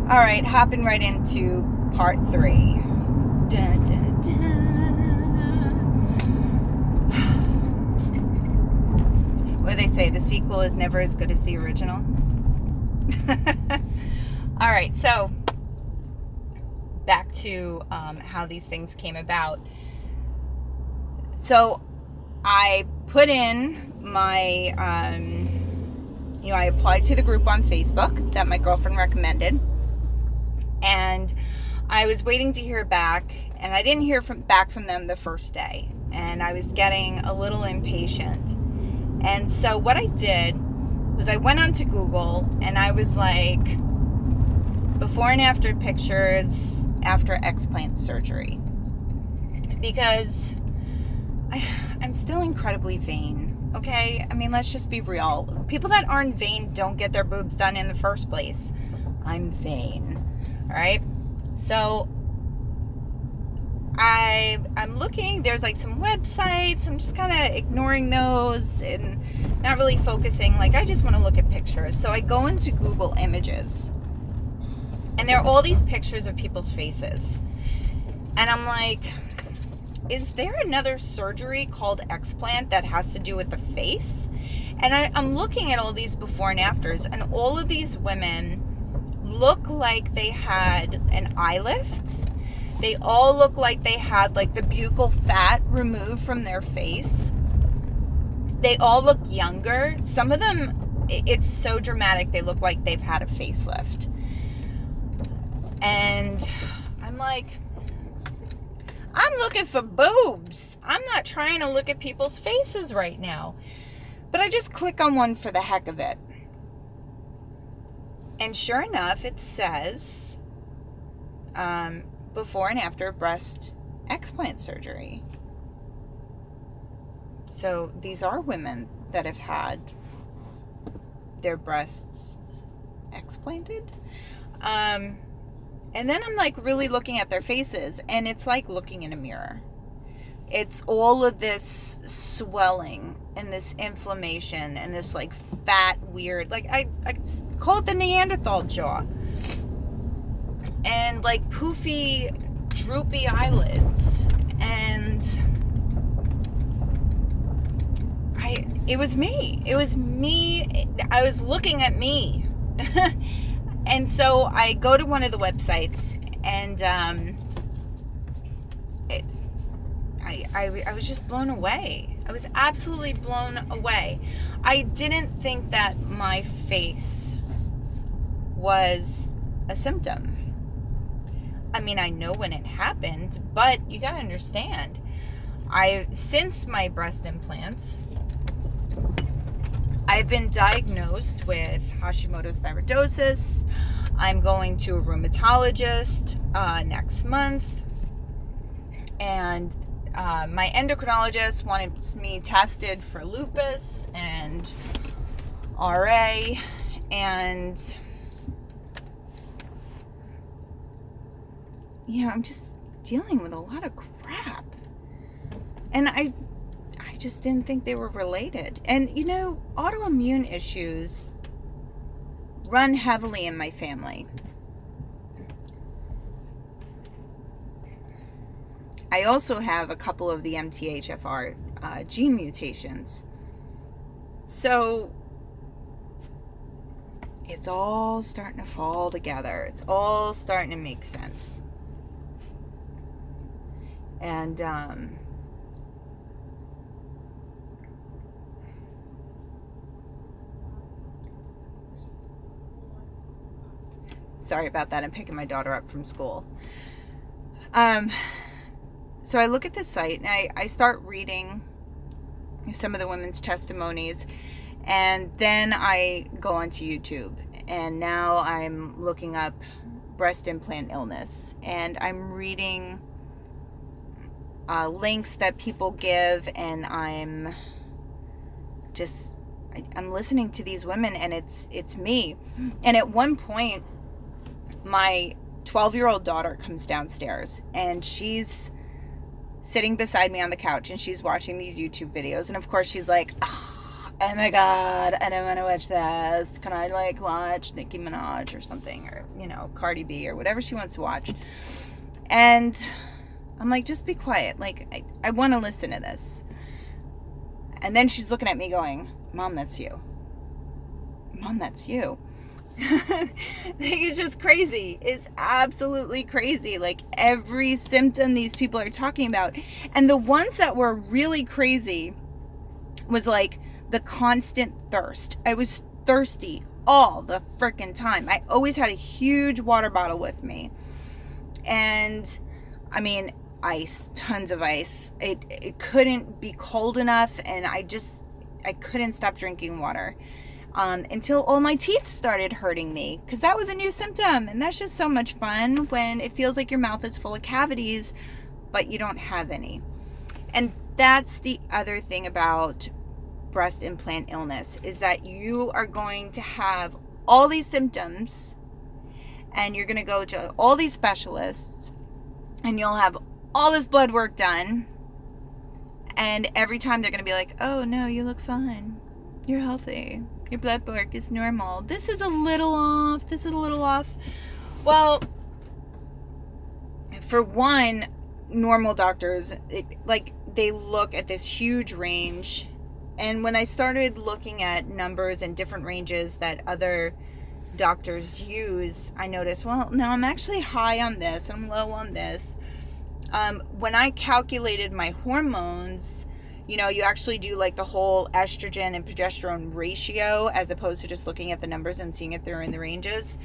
All right, hopping right into part 3. Dun, dun, dun. What do they say? The sequel is never as good as the original. All right, so back to how these things came about. So I put in my, I applied to the group on Facebook that my girlfriend recommended. And I was waiting to hear back, and I didn't hear back from them the first day. And I was getting a little impatient. And so what I did was I went onto Google, and I was like, before and after pictures after explant surgery. Because I'm still incredibly vain, okay? I mean, let's just be real. People that aren't vain don't get their boobs done in the first place. I'm vain. All right, so I'm looking. There's like some websites. I'm just kind of ignoring those and not really focusing. Like, I just want to look at pictures. So I go into Google Images, and there are all these pictures of people's faces, and I'm like, is there another surgery called explant that has to do with the face? And I'm looking at all these before and afters, and all of these women look like they had an eye lift. They all look like they had like the buccal fat removed from their face. They all look younger. Some of them, it's so dramatic, they look like they've had a facelift. And I'm like, I'm looking for boobs. I'm not trying to look at people's faces right now. But I just click on one for the heck of it. And sure enough, it says before and after breast explant surgery. So these are women that have had their breasts explanted. And then I'm like really looking at their faces, and it's like looking in a mirror. It's all of this swelling and this inflammation and this like fat, weird, like I call it the Neanderthal jaw. And like poofy, droopy eyelids. And it was me. It was me. I was looking at me. And so I go to one of the websites, and I was just blown away. I was absolutely blown away. I didn't think that my face was a symptom. I mean, I know when it happened, but you gotta understand, since my breast implants, I've been diagnosed with Hashimoto's thyroidosis. I'm going to a rheumatologist next month, and my endocrinologist wanted me tested for lupus and RA, and I'm just dealing with a lot of crap, and I just didn't think they were related. And autoimmune issues run heavily in my family. I also have a couple of the MTHFR gene mutations. So it's all starting to fall together. It's all starting to make sense. And sorry about that. I'm picking my daughter up from school. So I look at this site, and I start reading some of the women's testimonies, and then I go onto YouTube, and now I'm looking up breast implant illness, and I'm reading links that people give, and I'm listening to these women, and it's me. And at one point, my 12-year-old daughter comes downstairs, and she's sitting beside me on the couch, and she's watching these YouTube videos, and of course she's like, oh my God, I don't want to watch this. Can I like watch Nicki Minaj or something, or, you know, Cardi B or whatever she wants to watch? And I'm like, just be quiet. Like, I want to listen to this. And then she's looking at me going, Mom, that's you. Mom, that's you. It's just crazy. It's absolutely crazy. Like, every symptom these people are talking about. And the ones that were really crazy was like the constant thirst. I was thirsty all the freaking time. I always had a huge water bottle with me. And I mean, ice, tons of ice. It couldn't be cold enough, and I couldn't stop drinking water until all my teeth started hurting me, because that was a new symptom. And that's just so much fun when it feels like your mouth is full of cavities, but you don't have any. And that's the other thing about breast implant illness, is that you are going to have all these symptoms, and you're going to go to all these specialists, and you'll have all this blood work done, and every time they're going to be like, oh no, you look fine, you're healthy, your blood work is normal, this is a little off. Well, for one, normal doctors, they look at this huge range. And when I started looking at numbers and different ranges that other doctors use, I noticed, well, no, I'm actually high on this, I'm low on this. When I calculated my hormones, you know, you actually do like the whole estrogen and progesterone ratio, as opposed to just looking at the numbers and seeing if they're in the ranges.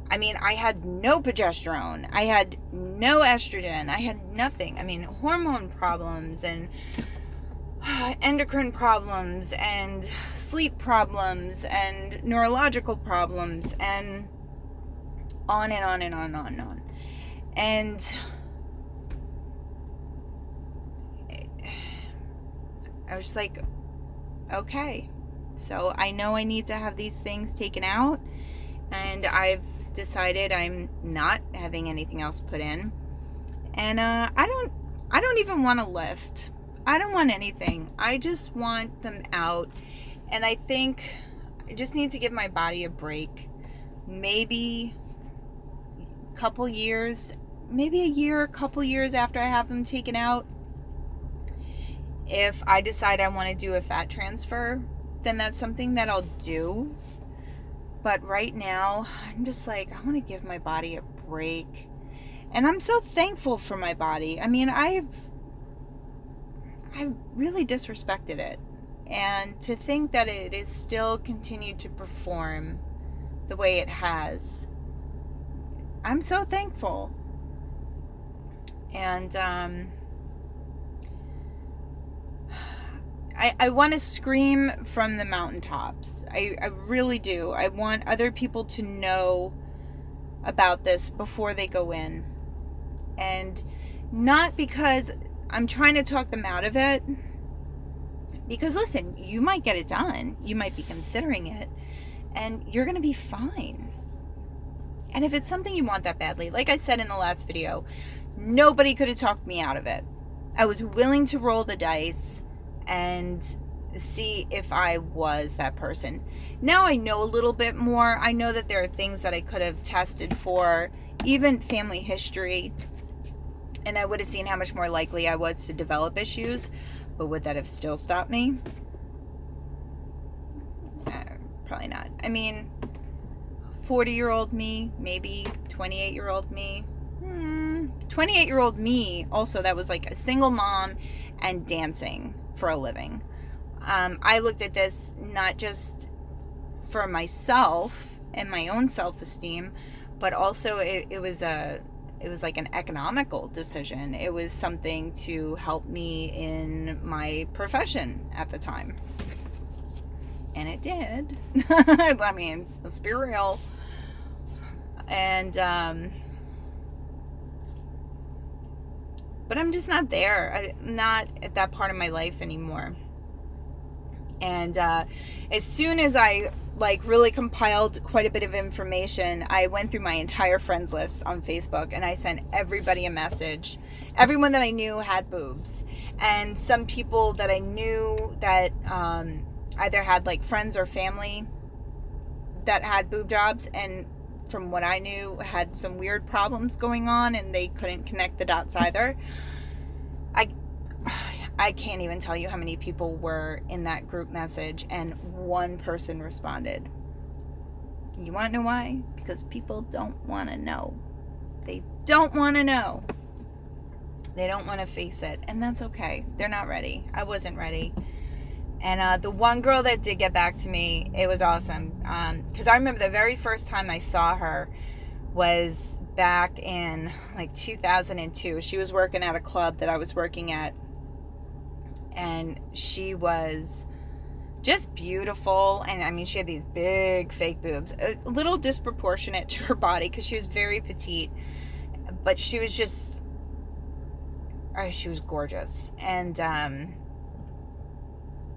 I mean, I had no progesterone, I had no estrogen, I had nothing. I mean, hormone problems and endocrine problems and sleep problems and neurological problems, and on and on and on and on and on. And I was just like, okay, so I know I need to have these things taken out, and I've decided I'm not having anything else put in. And I don't even want to lift. I don't want anything. I just want them out. And I think I just need to give my body a break. Maybe a couple years, maybe a year, a couple years after I have them taken out. If I decide I want to do a fat transfer, then that's something that I'll do. But right now, I'm just like, I want to give my body a break. And I'm so thankful for my body. I mean, I've really disrespected it. And to think that it is still continued to perform the way it has, I'm so thankful. And I want to scream from the mountaintops. I really do. I want other people to know about this before they go in. And not because I'm trying to talk them out of it. Because listen, you might get it done. You might be considering it. And you're going to be fine. And if it's something you want that badly, like I said in the last video, nobody could have talked me out of it. I was willing to roll the dice and see if I was that person. Now I know a little bit more. I know that there are things that I could have tested for, even family history, and I would have seen how much more likely I was to develop issues. But would that have still stopped me? Probably not. I mean, 40-year-old me, maybe 28-year-old me. 28-year-old me, also, that was like a single mom and dancing for a living. I looked at this not just for myself and my own self-esteem, but also it was like an economical decision. It was something to help me in my profession at the time. And it did. I mean, let's be real. And, but I'm just not there. I'm not at that part of my life anymore. And as soon as I really compiled quite a bit of information, I went through my entire friends list on Facebook, and I sent everybody a message. Everyone that I knew had boobs, and some people that I knew that either had like friends or family that had boob jobs, and from what I knew had some weird problems going on, and they couldn't connect the dots either. I can't even tell you how many people were in that group message, and one person responded. You want to know why? Because people don't want to know. They don't want to know. They don't want to face it, and that's okay. They're not ready. I wasn't ready. And the one girl that did get back to me, it was awesome. Because I remember the very first time I saw her was back in like 2002. She was working at a club that I was working at. And she was just beautiful. And I mean, she had these big fake boobs, a little disproportionate to her body because she was very petite. But she was just, she was gorgeous. And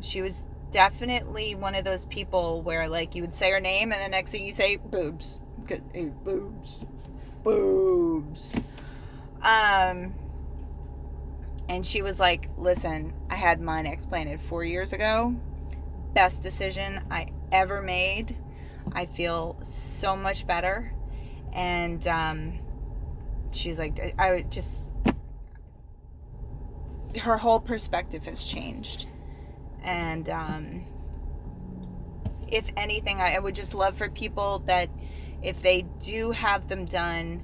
she was definitely one of those people where like you would say her name and the next thing you say, boobs. Boobs. And she was like, listen, I had mine explanted 4 years ago. Best decision I ever made. I feel so much better. And she's like, her whole perspective has changed. And if anything, I would just love for people that if they do have them done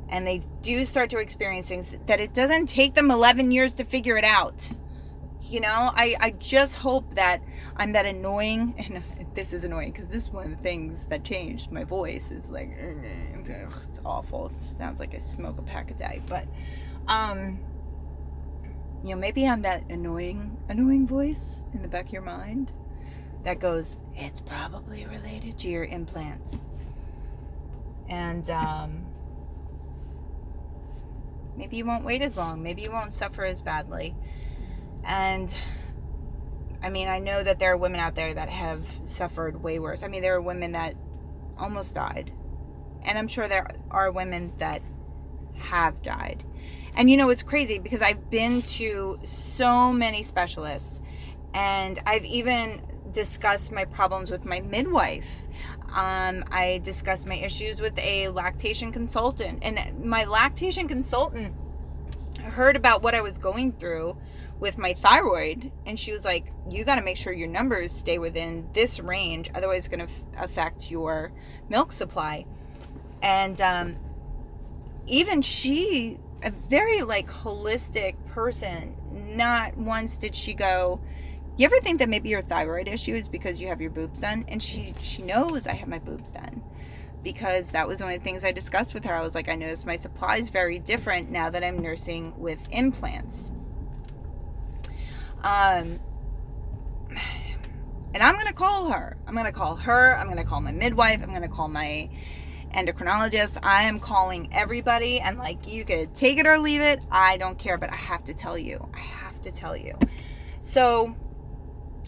and they do start to experience things, that it doesn't take them 11 years to figure it out. You know, I just hope that I'm that annoying, and this is annoying because this is one of the things that changed my voice is like, it's awful. It sounds like I smoke a pack a day, but, you know, maybe I'm that annoying voice in the back of your mind that goes, it's probably related to your implants. And, maybe you won't wait as long. Maybe you won't suffer as badly. And I mean, I know that there are women out there that have suffered way worse. I mean, there are women that almost died. And I'm sure there are women that have died. And you know, it's crazy because I've been to so many specialists, and I've even discussed my problems with my midwife. I discussed my issues with a lactation consultant, and my lactation consultant heard about what I was going through with my thyroid, and she was like, you got to make sure your numbers stay within this range, otherwise it's going to affect your milk supply. And even she, a very like holistic person, not once did she go, you ever think that maybe your thyroid issue is because you have your boobs done? And she knows I have my boobs done, because that was one of the things I discussed with her. I was like, I noticed my supply is very different now that I'm nursing with implants. And I'm going to call her. I'm going to call my midwife. I'm going to call my endocrinologist. I am calling everybody, and like, you could take it or leave it. I don't care, but I have to tell you. So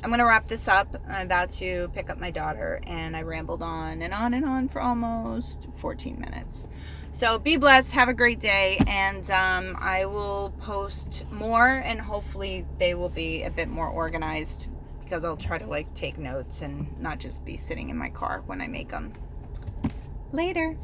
I'm going to wrap this up. I'm about to pick up my daughter, and I rambled on and on and on for almost 14 minutes. So be blessed. Have a great day. And I will post more, and hopefully they will be a bit more organized, because I'll try to like take notes and not just be sitting in my car when I make them. Later.